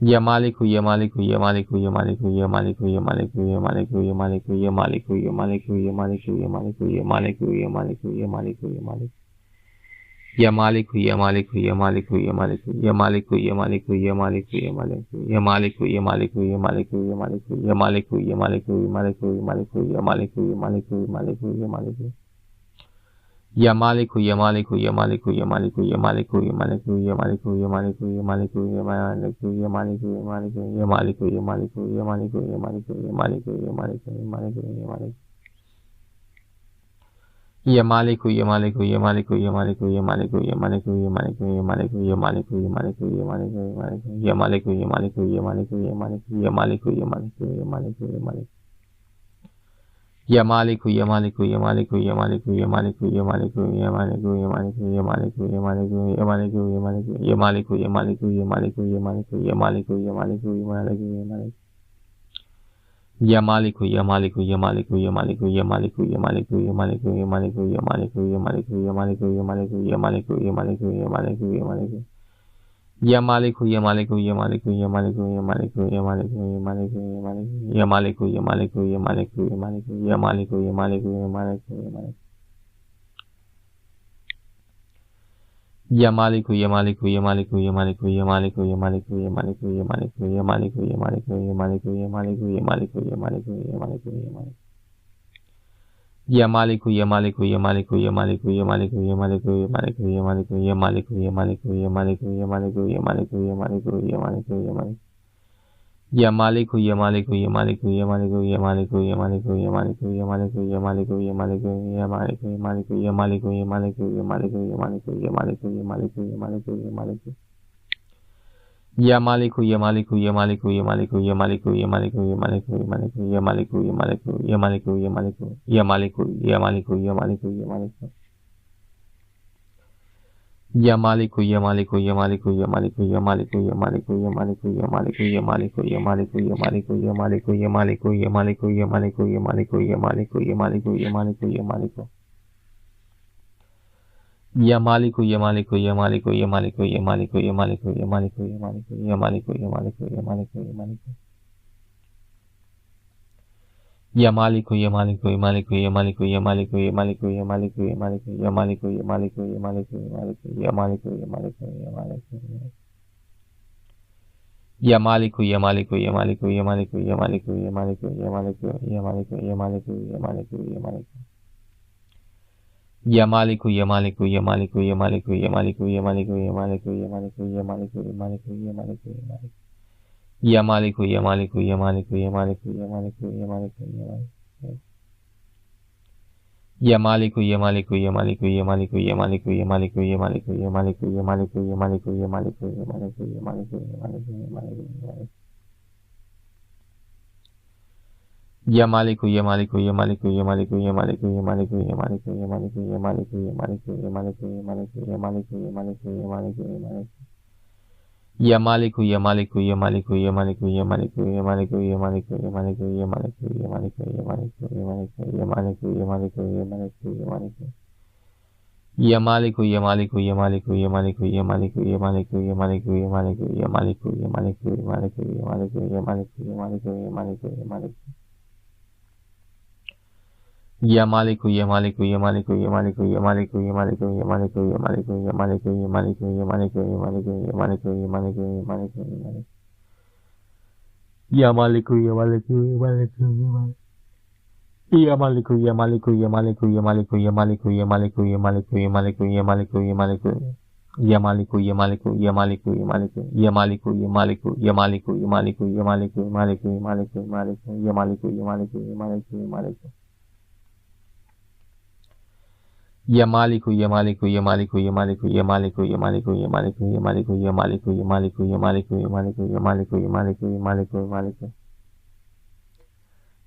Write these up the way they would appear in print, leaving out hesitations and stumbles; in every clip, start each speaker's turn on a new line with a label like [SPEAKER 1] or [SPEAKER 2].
[SPEAKER 1] Ya Maliku, Ya Maliku, Ya Maliku, Ya Maliku, Ya Maliku, Ya Maliku, Ya Maliku, Ya Maliku, Ya Maliku, Ya Maliku, Ya Maliku, Ya Maliku, Ya Maliku, Ya Maliku, Ya Maliku, Ya Maliku. Ya Maliku, Ya Maliku, Ya Maliku, Ya Maliku, Ya Maliku, Ya Maliku, Ya Maliku, Ya Maliku, Ya Maliku, Ya Maliku, Ya Maliku, Ya Maliku, Ya Maliku, Ya Maliku, Ya Maliku, Ya Maliku, Ya Maliku, Ya Maliku, Ya Maliku, Ya Maliku. Ya Maliku, Ya Maliku, Ya Maliku, Ya Maliku, Ya Maliku, Ya Maliku, Ya Maliku, Ya Maliku, Ya Maliku, Ya Maliku, Ya Maliku, Ya Maliku, Ya Maliku, Ya Maliku, Ya Maliku, Ya Maliku, Ya Maliku, Ya Maliku, Ya Maliku, Ya Maliku. Ya Maliku, Ya Maliku, Ya Maliku, Ya Maliku, Ya Maliku, Ya Maliku, Ya Maliku, Ya Maliku, Ya Maliku, Ya Maliku, Ya Maliku, Ya Maliku, Ya Maliku, Ya Maliku, Ya Maliku, Ya Maliku, Ya Maliku, Ya Maliku, Ya Maliku. Ya Maliku, Ya Maliku, Ya Maliku, Ya Maliku, Ya Maliku, Ya Maliku, Ya Maliku, Ya Maliku, Ya Maliku, Ya Maliku, Ya Maliku, Ya Maliku, Ya Maliku, Ya Maliku, Ya Maliku, Ya Maliku, Ya Maliku, Ya Maliku, Ya Maliku, Ya Maliku. Ya Maliku, Ya Maliku, Ya Maliku, Ya Maliku, Ya Maliku, Ya Maliku, Ya Maliku, Ya Maliku, Ya Maliku, Ya Maliku, Ya Maliku, Ya Maliku, Ya Maliku, Ya Maliku, Ya Maliku, Ya Maliku. Ya Maliku, Ya Maliku, Ya Maliku, Ya Maliku, Ya Maliku, Ya Maliku, Ya Maliku, Ya Maliku, Ya Maliku, Ya Maliku, Ya Maliku, Ya Maliku, Ya Maliku, Ya Maliku, Ya Maliku, Ya Maliku. Ya Maliku, Ya Maliku, Ya Maliku, Ya Maliku, Ya Maliku, Ya Maliku, Ya Maliku, Ya Maliku, Ya Maliku, Ya Maliku, Ya Maliku, Ya Maliku, Ya Maliku, Ya Maliku, Ya Maliku, Ya Maliku. Ya Maliku, Ya Maliku, Ya Maliku, Ya Maliku, Ya Maliku, Ya Maliku, Ya Maliku, Ya Maliku, Ya Maliku, Ya Maliku, Ya Maliku, Ya Maliku, Ya Maliku, Ya Maliku, Ya Maliku, Ya Maliku. Ya Maliku, Ya Maliku, Ya Maliku, Ya Maliku, Ya Maliku, Ya Maliku, Ya Maliku, Ya Maliku, Ya Maliku, Ya Maliku, Ya Maliku, Ya Maliku, Ya Maliku, Ya Maliku, Ya Maliku, Ya Maliku, Ya Maliku, Ya Maliku, Ya Maliku, Ya Maliku. Ya Maliku, Ya Maliku, Ya Maliku, Ya Maliku, Ya Maliku, Ya Maliku, Ya Maliku, Ya Maliku, Ya Maliku, Ya Maliku, Ya Maliku, Ya Maliku, Ya Maliku, Ya Maliku, Ya Maliku, Ya Maliku. Ya Maliku, Ya Maliku, Ya Maliku, Ya Maliku, Ya Maliku, Ya Maliku, Ya Maliku, Ya Maliku, Ya Maliku, Ya Maliku, Ya Maliku, Ya Maliku, Ya Maliku, Ya Maliku, Ya Maliku, Ya Maliku, Ya Maliku, Ya Maliku, Ya Maliku, Ya Maliku. Ya Maliku, Ya Maliku, Ya Maliku, Ya Maliku, Ya Maliku, Ya Maliku, Ya Maliku, Ya Maliku, Ya Maliku, Ya Maliku, Ya Maliku, Ya Maliku. Ya Maliku, Ya Maliku, Ya Maliku, Ya Maliku, Ya Maliku, Ya Maliku, Ya Maliku, Ya Maliku, Ya Maliku, Ya Maliku, Ya Maliku, Ya Maliku, Ya Maliku, Ya Maliku, Ya Maliku. Ya Maliku, Ya Maliku, Ya Maliku, Ya Maliku, Ya Maliku, Ya Maliku, Ya Maliku, Ya Maliku, Ya Maliku, Ya Maliku, Ya Maliku. Ya Maliku, Ya Maliku, Ya Maliku, Ya Maliku, Ya Maliku, Ya Maliku, Ya Maliku, Ya Maliku, Ya Maliku, Ya Maliku, Ya Maliku, Ya Maliku. Ya Maliku, Ya Maliku, Ya Maliku, Ya Maliku, Ya Maliku, Ya Maliku, Ya Maliku. Ya Maliku, Ya Maliku, Ya Maliku, Ya Maliku, Ya Maliku, Ya Maliku, Ya Maliku, Ya Maliku, Ya Maliku, Ya Maliku, Ya Maliku, Ya Maliku, Ya Maliku, Ya Maliku, Ya Maliku, Ya Maliku. Ya Maliku, Ya Maliku, Ya Maliku, Ya Maliku, Ya Maliku, Ya Maliku, Ya Maliku, Ya Maliku, Ya Maliku, Ya Maliku, Ya Maliku, Ya Maliku, Ya Maliku, Ya Maliku, Ya Maliku, Ya Maliku. Ya Maliku, Ya Maliku, Ya Maliku, Ya Maliku, Ya Maliku, Ya Maliku, Ya Maliku, Ya Maliku, Ya Maliku, Ya Maliku, Ya Maliku, Ya Maliku, Ya Maliku, Ya Maliku, Ya Maliku, Ya Maliku. Ya Maliku, Ya Maliku, Ya Maliku, Ya Maliku, Ya Maliku, Ya Maliku, Ya Maliku, Ya Maliku, Ya Maliku, Ya Maliku, Ya Maliku, Ya Maliku, Ya Maliku, Ya Maliku, Ya Maliku, Ya Maliku. Ya Maliku, Ya Maliku, Ya Maliku, Ya Maliku, Ya Maliku, Ya Maliku, Ya Maliku, Ya Maliku, Ya Maliku, Ya Maliku, Ya Maliku, Ya Maliku, Ya Maliku, Ya Maliku, Ya Maliku, Ya Maliku. Ya Maliku, Ya Maliku, Ya Maliku, Ya Maliku. Ya Maliku, Ya Maliku, Ya Maliku, Ya Maliku, Ya Maliku, Ya Maliku, Ya Maliku, Ya Maliku, Ya Maliku, Ya Maliku. Ya Maliku, Ya Maliku, Ya Maliku, Ya Maliku, Ya Maliku, Ya Maliku, Ya Maliku, Ya Maliku, Ya Maliku, Ya Maliku, Ya Maliku, Ya Maliku, Ya Maliku, Ya Maliku, Ya Maliku, Ya Maliku. Ya Maliku, Ya Maliku, Ya Maliku, Ya Maliku, Ya Maliku, Ya Maliku, Ya Maliku, Ya Maliku, Ya Maliku, Ya Maliku, Ya Maliku, Ya Maliku, Ya Maliku, Ya Maliku, Ya Maliku, Ya Maliku.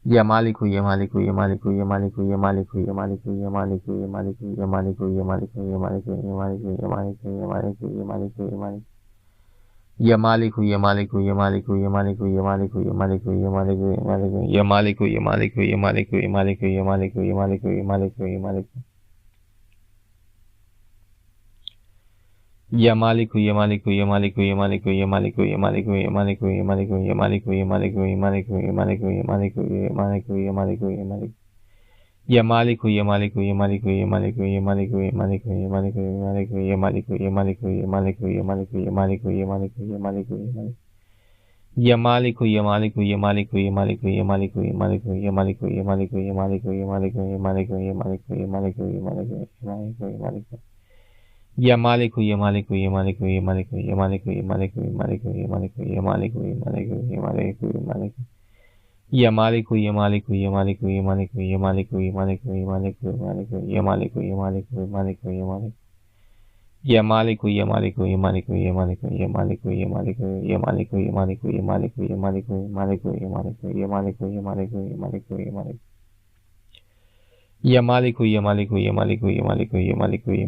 [SPEAKER 1] Ya Maliku, Ya Maliku, Ya Maliku, Ya Maliku, Ya Maliku, Ya Maliku, Ya Maliku, Ya Maliku, Ya Maliku, Ya Maliku, Ya Maliku, Ya Maliku, Ya Maliku, Ya Maliku, Ya Maliku, Ya Maliku. Ya Maliku, Ya Maliku, Ya Maliku, Ya Maliku, Ya Maliku, Ya Maliku, Ya Maliku, Ya Maliku, Ya Maliku, Ya Maliku, Ya Maliku, Ya Maliku, Ya Maliku, Ya Maliku, Ya Maliku, Ya Maliku. Ya Maliku, Ya Maliku, Ya Maliku, Ya Maliku, Ya Maliku, Ya Maliku, Ya Maliku, Ya Maliku, Ya Maliku, Ya Maliku, Ya Maliku, Ya Maliku, Ya Maliku, Ya Maliku, Ya Maliku, Ya Maliku. Ya Maliku, Ya Maliku, Ya Maliku, Ya Maliku, Ya Maliku, Ya Maliku, Ya Maliku, Ya Maliku, Ya Maliku, Ya Maliku, Ya Maliku, Ya Maliku, Ya Maliku, Ya Maliku, Ya Maliku, Ya Maliku. Ya Maliku, Ya Maliku, Ya Maliku, Ya Maliku, Ya Maliku, Ya Maliku, Ya Maliku, Ya Maliku, Ya Maliku, Ya Maliku, Ya Maliku, Ya Maliku, Ya Maliku, Ya Maliku, Ya Maliku, Ya Maliku. Ya Maliku, Ya Maliku, Ya Maliku, Ya Maliku, Ya Maliku, Ya Maliku, Ya Maliku, Ya Maliku, Ya Maliku, Ya Maliku, Ya Maliku, Ya Maliku. Ya Maliku, Ya Maliku, Ya Maliku, Ya Maliku, Ya Maliku, Ya Maliku, Ya Maliku, Ya Maliku, Ya Maliku, Ya Maliku, Ya Maliku, Ya Maliku. Ya Maliku, Ya Maliku, Ya Maliku, Ya Maliku, Ya Maliku, Ya Maliku, Ya Maliku, Ya Maliku, Ya Maliku, Ya Maliku, Ya Maliku, Ya Maliku, Ya Maliku, Ya Maliku, Ya Maliku, Ya Maliku. Ya Maliku, Ya Maliku, Ya Maliku, Ya Maliku, Ya Maliku, Ya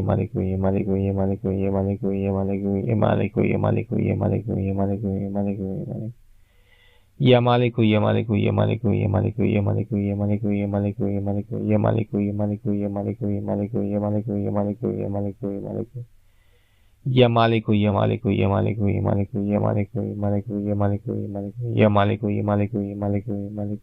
[SPEAKER 1] Maliku, Ya Maliku, Ya Maliku, Ya Maliku, Ya Maliku, Ya Maliku, Ya Maliku, Ya Maliku, Ya Maliku, Ya Maliku, Ya Maliku, Ya Maliku. Ya Maliku, Ya Maliku, Ya Maliku, Ya Maliku, Ya Maliku, Ya Maliku, Ya Maliku, Ya Maliku, Ya Maliku, Ya Maliku, Ya Maliku, Ya Maliku, Ya Maliku, Ya Maliku, Ya Maliku, Ya Maliku. Ya Maliku, Ya Maliku, Ya Maliku, Ya Maliku, Ya Maliku, Ya Maliku, Ya Maliku, Ya Maliku, Ya Maliku, Ya Maliku, Ya Maliku, Ya Maliku.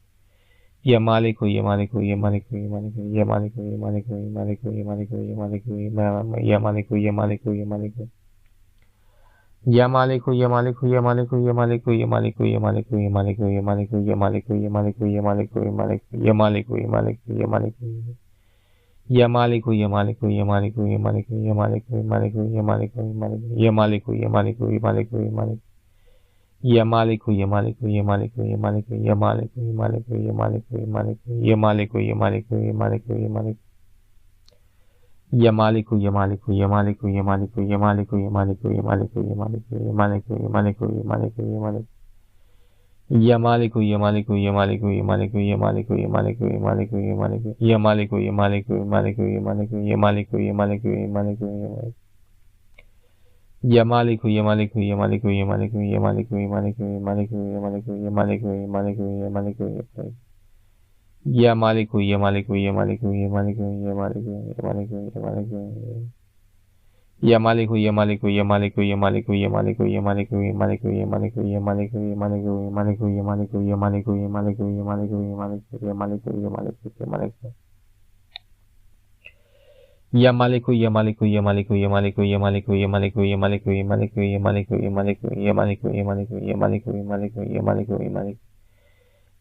[SPEAKER 1] Ya Maliku, Ya Maliku, Ya Maliku, Ya Maliku, Ya Maliku, Ya Maliku, Ya Maliku, Ya Maliku, Ya Maliku, Ya Maliku, Ya Maliku, Ya Maliku. Ya Maliku, Ya Maliku, Ya Maliku, Ya Maliku, Ya Maliku, Ya Maliku, Ya Maliku, Ya Maliku, Ya Maliku, Ya Maliku, Ya Maliku, Ya Maliku, Ya Maliku, Ya Maliku, Ya Maliku. Ya Maliku, Ya Maliku, Ya Maliku, Ya Maliku, Ya Maliku, Ya Maliku, Ya Maliku, Ya Maliku, Ya Maliku, Ya Maliku, Ya Maliku. Ya Maliku, Ya Maliku, Ya Maliku, Ya Maliku, Ya Maliku, Ya Maliku, Ya Maliku, Ya Maliku, Ya Maliku, Ya Maliku, Ya Maliku, Ya Maliku. Ya Maliku, Ya Maliku, Ya Maliku, Ya Maliku, Ya Maliku, Ya Maliku, Ya Maliku, Ya Maliku, Ya Maliku, Ya Maliku, Ya Maliku, Ya Maliku. Ya Maliku, Ya Maliku, Ya Maliku, Ya Maliku, Ya Maliku, Ya Maliku, Ya Maliku, Ya Maliku. Ya Maliku, Ya Maliku, Ya Maliku, Ya Maliku, Ya Maliku, Ya Maliku, Ya Maliku, Ya Maliku. Ya Maliku, Ya Maliku, Ya Maliku, Ya Maliku, Ya Maliku, Ya Maliku, Ya Maliku, Ya Maliku, Ya Maliku, Ya Maliku, Ya Maliku, Ya Maliku. Ya Maliku, Ya Maliku, Ya Maliku, Ya Maliku, Ya Maliku, Ya Maliku, Ya Maliku. Ya Maliku, Ya Maliku, Ya Maliku, Ya Maliku, Ya Maliku, Ya Maliku, Ya Maliku, Ya Maliku, Ya Maliku, Ya Maliku, Ya Maliku, Ya Maliku, Ya Maliku, Ya Maliku, Ya Maliku, Ya Maliku, Ya Maliku, Ya Maliku, Ya Maliku. Ya Maliku, Ya Maliku, Ya Maliku, Ya Maliku, Ya Maliku, Ya Maliku, Ya Maliku, Ya Maliku, Ya Maliku, Ya Maliku, Ya Maliku, Ya Maliku, Ya Maliku, Ya Maliku, Ya Maliku, Ya Maliku.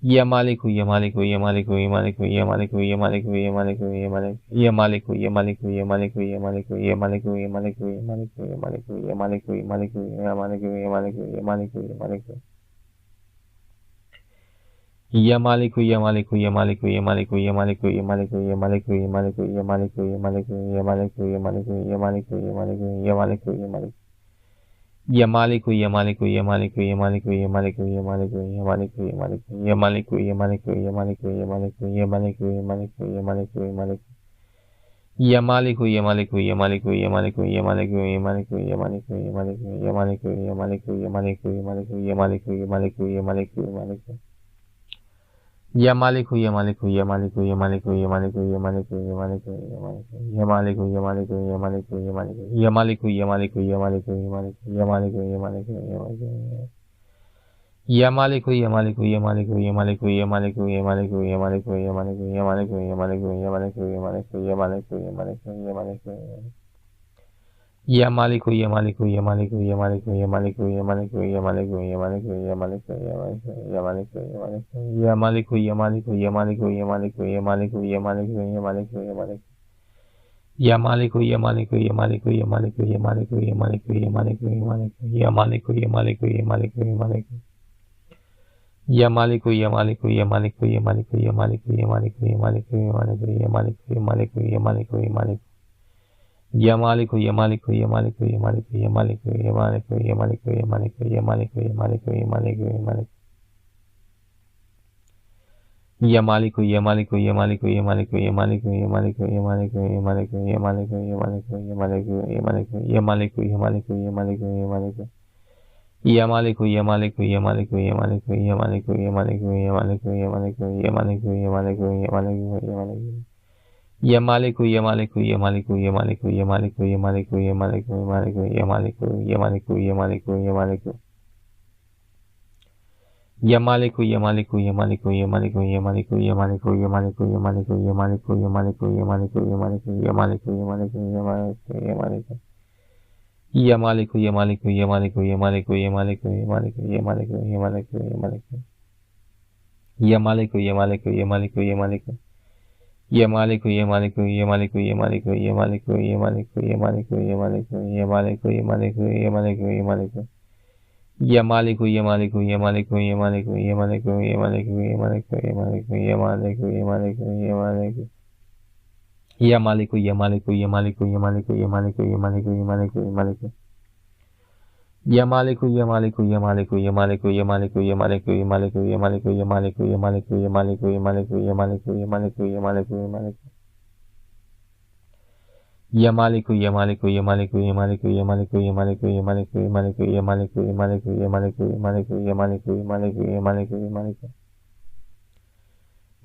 [SPEAKER 1] Ya Maliku, Ya Maliku, Ya Maliku, Ya Maliku, Ya Maliku, Ya Maliku, Ya Maliku, Ya Maliku. Ya Maliku, Ya Maliku, Ya Maliku, Ya Maliku, Ya Maliku, Ya Maliku, Ya Maliku, Ya Maliku, Ya Maliku, Ya Maliku, Ya Maliku, Ya Maliku, Ya Maliku, Ya Maliku. Ya Maliku, Ya Maliku, Ya Maliku, Ya Maliku, Ya Maliku, Ya Maliku, Ya Maliku, Ya Maliku, Ya Maliku, Ya Maliku, Ya Maliku, Ya Maliku, Ya Maliku, Ya Maliku, Ya Maliku, Ya Maliku. Ya Maliku, Ya Maliku, Ya Maliku, Ya Maliku, Ya Maliku, Ya Maliku, Ya Maliku, Ya Maliku, Ya Maliku, Ya Maliku, Ya Maliku, Ya Maliku, Ya Maliku, Ya Maliku, Ya Maliku, Ya Maliku. Ya Maliku, Ya Maliku, Ya Maliku, Ya Maliku, Ya Maliku, Ya Maliku, Ya Maliku, Ya Maliku, Ya Maliku, Ya Maliku, Ya Maliku, Ya Maliku, Ya Maliku, Ya Maliku, Ya Maliku, Ya Maliku. Ya Maliku, Ya Maliku, Ya Maliku, Ya Maliku, Ya Maliku, Ya Maliku, Ya Maliku, Ya Maliku, Ya Maliku, Ya Maliku, Ya Maliku, Ya Maliku, Ya Maliku, Ya Maliku, Ya Maliku, Ya Maliku, Ya Maliku, Ya Maliku. Ya Maliku, Ya Maliku, Ya Maliku, Ya Maliku, Ya Maliku, Ya Maliku, Ya Maliku, Ya Maliku, Ya Maliku, Ya Maliku, Ya Maliku, Ya Maliku, Ya Maliku, Ya Maliku, Ya Maliku. Ya Maliku, Ya Maliku, Ya Maliku, Ya Maliku, Ya Maliku, Ya Maliku, Ya Maliku, Ya Maliku, Ya Maliku, Ya Maliku, Ya Maliku, Ya Maliku, Ya Maliku, Ya Maliku, Ya Maliku, Ya Maliku, Ya Maliku, Ya Maliku. Ya Maliku, Ya Maliku, Ya Maliku, Ya Maliku, Ya Maliku, Ya Maliku, Ya Maliku, Ya Maliku, Ya Maliku, Ya Maliku, Ya Maliku, Ya Maliku. Ya Maliku, Ya Maliku, Ya Maliku, Ya Maliku, Ya Maliku, Ya Maliku, Ya Maliku, Ya Maliku, Ya Maliku, Ya Maliku, Ya Maliku, Ya Maliku. Ya Maliku, Ya Maliku, Ya Maliku, Ya Maliku, Ya Maliku, Ya Maliku, Ya Maliku, Ya Maliku, Ya Maliku, Ya Maliku, Ya Maliku, Ya Maliku. Ya Maliku, Ya Maliku, Ya Maliku, Ya Maliku, Ya Maliku, Ya Maliku, Ya Maliku, Ya Maliku, Ya Maliku, Ya Maliku, Ya Maliku, Ya Maliku, Ya Maliku, Ya Maliku, Ya Maliku, Ya Maliku. Ya Maliku, Ya Maliku, Ya Maliku, Ya Maliku, Ya Maliku, Ya Maliku, Ya Maliku, Ya Maliku, Ya Maliku, Ya Maliku, Ya Maliku, Ya Maliku. Ya Maliku, Ya Maliku, Ya Maliku, Ya Maliku, Ya Maliku, Ya Maliku, Ya Maliku, Ya Maliku, Ya Maliku, Ya Maliku, Ya Maliku, Ya Maliku. Ya Maliku, Ya Maliku, Ya Maliku, Ya Maliku, Ya Maliku, Ya Maliku, Ya Maliku, Ya Maliku, Ya Maliku, Ya Maliku, Ya Maliku, Ya Maliku, Ya Maliku, Ya Maliku, Ya Maliku, Ya Maliku. Ya Maliku, Ya Maliku, Ya Maliku, Ya Maliku, Ya Maliku, Ya Maliku, Ya Maliku, Ya Maliku, Ya Maliku. Ya Maliku, Ya Maliku, Ya Maliku, Ya Maliku. Ya Maliku, Ya Maliku, Ya Maliku, Ya Maliku, Ya Maliku, Ya Maliku, Ya Maliku, Ya Maliku, Ya Maliku, Ya Maliku, Ya Maliku, Ya Maliku. Ya Maliku, Ya Maliku, Ya Maliku, Ya Maliku, Ya Maliku, Ya Maliku, Ya Maliku, Ya Maliku, Ya Maliku, Ya Maliku, Ya Maliku. Ya Maliku, Ya Maliku, Ya Maliku, Ya Maliku, Ya Maliku, Ya Maliku, Ya Maliku, Ya Maliku. Ya Maliku, Ya Maliku, Ya Maliku, Ya Maliku, Ya Maliku, Ya Maliku, Ya Maliku, Ya Maliku, Ya Maliku, Ya Maliku, Ya Maliku, Ya Maliku, Ya Maliku, Ya Maliku, Ya Maliku, Ya Maliku. Ya Maliku, Ya Maliku, Ya Maliku, Ya Maliku, Ya Maliku, Ya Maliku, Ya Maliku, Ya Maliku, Ya Maliku, Ya Maliku, Ya Maliku, Ya Maliku, Ya Maliku, Ya Maliku, Ya Maliku, Ya Maliku.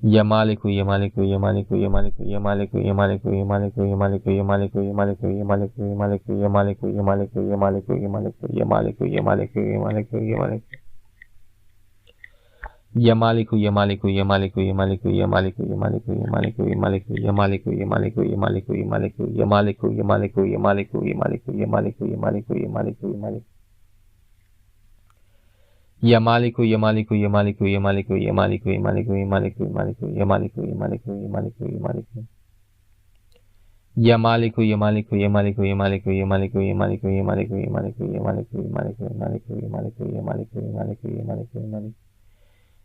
[SPEAKER 1] Ya Maliku, Ya Maliku, Ya Maliku, Ya Maliku, Ya Maliku, Ya Maliku, Ya Maliku, Ya Maliku, Ya Maliku, Ya Maliku, Ya Maliku, Ya Maliku, Ya Maliku, Ya Maliku, Ya Maliku, Ya Maliku, Ya Maliku, Ya Maliku, Ya Maliku, Ya Maliku. Ya Maliku, Ya Maliku, Ya Maliku, Ya Maliku, Ya Maliku, Ya Maliku, Ya Maliku, Ya Maliku, Ya Maliku, Ya Maliku, Ya Maliku, Ya Maliku, Ya Maliku, Ya Maliku, Ya Maliku, Ya Maliku, Ya Maliku, Ya Maliku, Ya Maliku, Ya Maliku. Ya Maliku, Ya Maliku, Ya Maliku, Ya Maliku, Ya Maliku, Ya Maliku, Ya Maliku, Ya Maliku, Ya Maliku, Ya Maliku, Ya Maliku, Ya Maliku. Ya Maliku, Ya Maliku, Ya Maliku, Ya Maliku, Ya Maliku, Ya Maliku, Ya Maliku, Ya Maliku, Ya Maliku, Ya Maliku, Ya Maliku, Ya Maliku, Ya Maliku, Ya Maliku, Ya Maliku, Ya Maliku.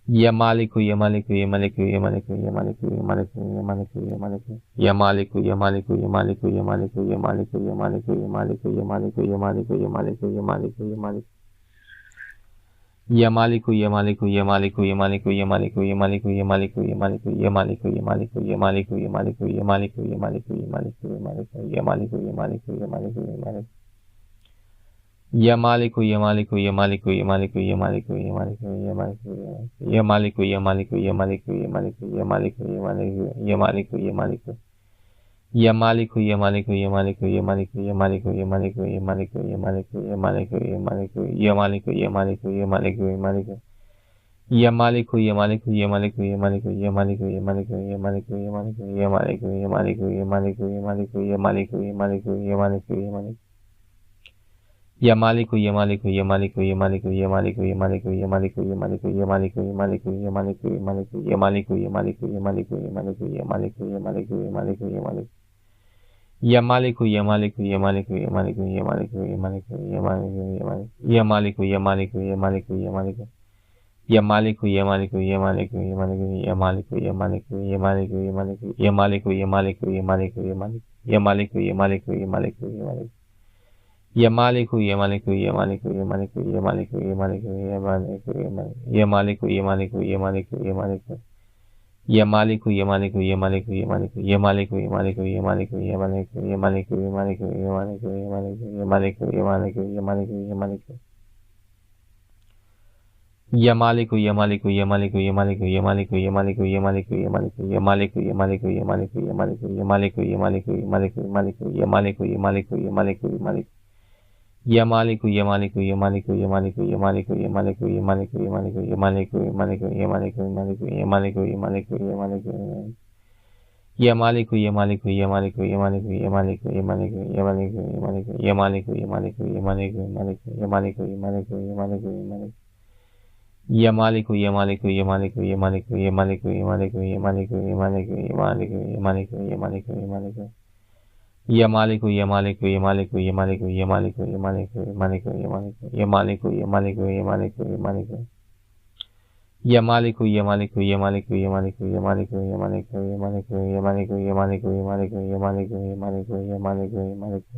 [SPEAKER 1] Ya Maliku, Ya Maliku, Ya Maliku, Ya Maliku, Ya Maliku, Ya Maliku, Ya Maliku, Ya Maliku. Ya Maliku, Ya Maliku, Ya Maliku, Ya Maliku, Ya Maliku, Ya Maliku, Ya Maliku, Ya Maliku, Ya Maliku, Ya Maliku, Ya Maliku, Ya Maliku. Ya Maliku, Ya Maliku, Ya Maliku, Ya Maliku, Ya Maliku, Ya Maliku, Ya Maliku, Ya Maliku, Ya Maliku, Ya Maliku, Ya Maliku, Ya Maliku, Ya Maliku, Ya Maliku, Ya Maliku, Ya Maliku, Ya Maliku, Ya Maliku, Ya Maliku, Ya Maliku. Ya Maliku, Ya Maliku, Ya Maliku, Ya Maliku, Ya Maliku, Ya Maliku, Ya Maliku, Ya Maliku, Ya Maliku, Ya Maliku, Ya Maliku, Ya Maliku, Ya Maliku, Ya Maliku, Ya Maliku. Ya Maliku, Ya Maliku, Ya Maliku, Ya Maliku, Ya Maliku, Ya Maliku, Ya Maliku, Ya Maliku, Ya Maliku, Ya Maliku, Ya Maliku, Ya Maliku, Ya Maliku, Ya Maliku. Ya Maliku, Ya Maliku, Ya Maliku, Ya Maliku, Ya Maliku, Ya Maliku, Ya Maliku, Ya Maliku, Ya Maliku, Ya Maliku, Ya Maliku, Ya Maliku, Ya Maliku, Ya Maliku, Ya Maliku, Ya Maliku. Ya Maliku, Ya Maliku, Ya Maliku, Ya Maliku, Ya Maliku, Ya Maliku, Ya Maliku, Ya Maliku, Ya Maliku, Ya Maliku, Ya Maliku, Ya Maliku, Ya Maliku, Ya Maliku, Ya Maliku, Ya Maliku, Ya Maliku, Ya Maliku, Ya Maliku, Ya Maliku. Ya Maliku, Ya Maliku, Ya Maliku, Ya Maliku, Ya Maliku, Ya Maliku, Ya Maliku, Ya Maliku, Ya Maliku, Ya Maliku, Ya Maliku. Ya Maliku, Ya Maliku, Ya Maliku, Ya Maliku, Ya Maliku, Ya Maliku, Ya Maliku, Ya Maliku, Ya Maliku, Ya Maliku, Ya Maliku, Ya Maliku, Ya Maliku, Ya Maliku, Ya Maliku, Ya Maliku. Ya Maliku, Ya Maliku, Ya Maliku, Ya Maliku, Ya Maliku, Ya Maliku, Ya Maliku, Ya Maliku, Ya Maliku, Ya Maliku, Ya Maliku. Ya Maliku, Ya Maliku, Ya Maliku, Ya Maliku, Ya Maliku, Ya Maliku, Ya Maliku, Ya Maliku, Ya Maliku, Ya Maliku, Ya Maliku, Ya Maliku, Ya Maliku, Ya Maliku, Ya Maliku, Ya Maliku. Ya Maliku, Ya Maliku, Ya Maliku, Ya Maliku, Ya Maliku, Ya Maliku, Ya Maliku, Ya Maliku, Ya Maliku, Ya Maliku, Ya Maliku, Ya Maliku, Ya Maliku, Ya Maliku, Ya Maliku, Ya Maliku, Ya Maliku, Ya Maliku, Ya Maliku, Ya Maliku. Ya Maliku, Ya Maliku, Ya Maliku, Ya Maliku, Ya Maliku, Ya Maliku, Ya Maliku, Ya Maliku, Ya Maliku, Ya Maliku, Ya Maliku, Ya Maliku, Ya Maliku, Ya Maliku, Ya Maliku. Ya Maliku, Ya Maliku, Ya Maliku, Ya Maliku, Ya Maliku, Ya Maliku, Ya Maliku, Ya Maliku, Ya Maliku, Ya Maliku, Ya Maliku, Ya Maliku, Ya Maliku, Ya Maliku, Ya Maliku, Ya Maliku. Ya Maliku, Ya Maliku, Ya Maliku, Ya Maliku, Ya Maliku, Ya Maliku, Ya Maliku, Ya Maliku, Ya Maliku, Ya Maliku, Ya Maliku, Ya Maliku. Ya Maliku, Ya Maliku, Ya Maliku, Ya Maliku, Ya Maliku, Ya Maliku, Ya Maliku, Ya Maliku, Ya Maliku, Ya Maliku, Ya Maliku, Ya Maliku. Ya Maliku, Ya Maliku, Ya Maliku, Ya Maliku, Ya Maliku, Ya Maliku, Ya Maliku, Ya Maliku, Ya Maliku, Ya Maliku, Ya Maliku, Ya Maliku, Ya Maliku, Ya Maliku.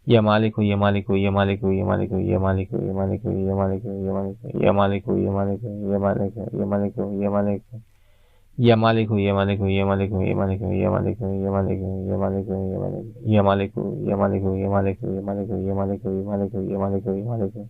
[SPEAKER 1] Ya Maliku, Ya Maliku, Ya Maliku, Ya Maliku, Ya Maliku, Ya Maliku, Ya Maliku, Ya Maliku, Ya Maliku, Ya Maliku, Ya Maliku, Ya Maliku, Ya Maliku. Ya Maliku, Ya Maliku, Ya Maliku, Ya Maliku, Ya Maliku, Ya Maliku, Ya Maliku, Ya Maliku, Ya Maliku, Ya Maliku, Ya Maliku, Ya Maliku, Ya Maliku, Ya Maliku, Ya Maliku, Ya Maliku.